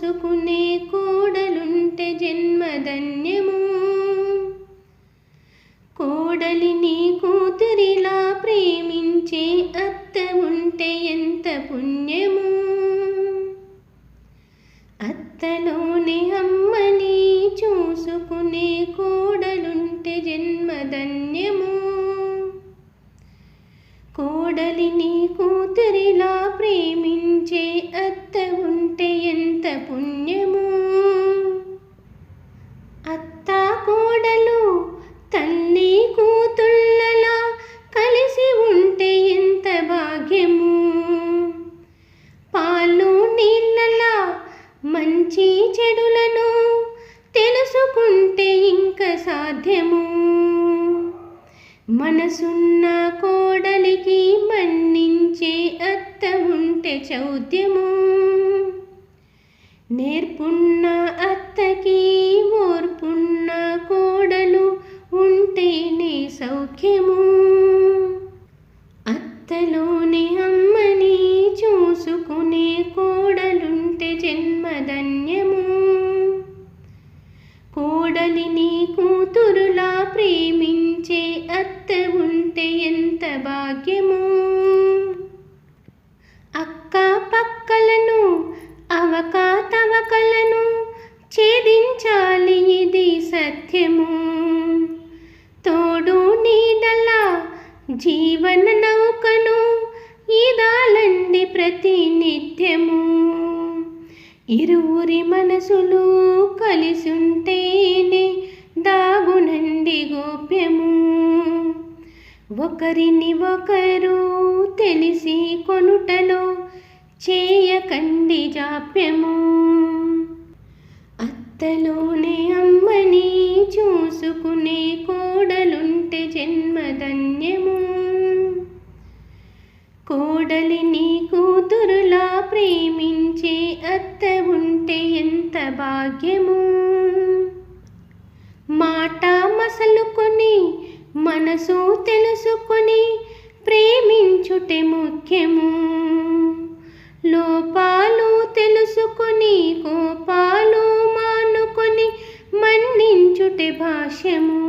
చూసుకునే కోడలుంటే జన్మధన్యము. కోడలిని కూతురిలా ప్రేమించే అత్త ఉంటే ఎంత పుణ్యము. అత్తలోని అమ్మని చూసుకునే కోడలుంటే జన్మధన్యము. కోడలిని కూతురిలా ప్రేమించే అత్త ఉంటే ఎంత పుణ్యము. అత్త కోడలు తల్లి కూతుళ్ళలా కలిసి ఉంటే ఎంత భాగ్యము. పాలు నీళ్ళలా మంచి చెడులను తెలుసుకుంటే ఇంకా సాధ్యము. మనసున్న కోడలికి మన్నించే అత్త ఉంటే చౌద్యము. నేర్పున్న అత్తకి ఓర్పున్న కోడలు ఉంటేనే సౌఖ్యము. అత్తలోని అమ్మని చూసుకునే కోడలుంటే జన్మధన్యము. కోడలిని కూతురులా ప్రేమించే అత్త ఉంటే ఎంత భాగ్యము. అక్క పక్కలను అవకతవకలను ఛేదించాలి ఇది సత్యము. తోడు నీడలా జీవన నౌకను ఈదాలండి ప్రతినిత్యము. ఇరువురి మనసులు కలిసుంటేనే దాగునండి గోప్యము. ఒకరిని ఒకరు తెలిసి కొనుటలో చేయకండి జాప్యము. అత్తలోనే అమ్మని చూసుకునే కోడలుంటే జన్మధన్యము. కోడలిని కూతురులా ప్రేమించే అత్త ఉంటే ఎంత భాగ్యము. మాట మసలుకొని మనసు తెలుసుకొని ప్రేమించుటే ముఖ్యము. లోపాలు తెలుసుకొని కోపాలు మానుకొని మన్నించుటే భాష్యము.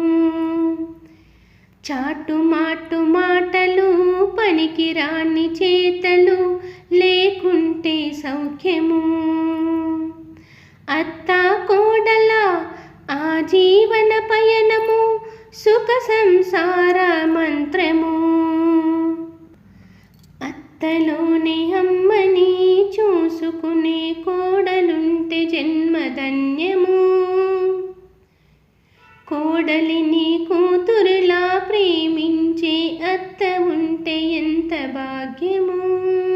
చాటు మాటు మాటలు పనికి రాని చేతలు లేకుంటే సౌఖ్యము. అత్త కోడల ఆ జీవన పయనము సుఖ సంసార మంత్రము. అత్తలోని అమ్మని చూసుకునే కోడలుంటే జన్మధన్యము. కోడలిని కూతురులా ప్రేమించే అత్త ఉంటే ఎంత భాగ్యము.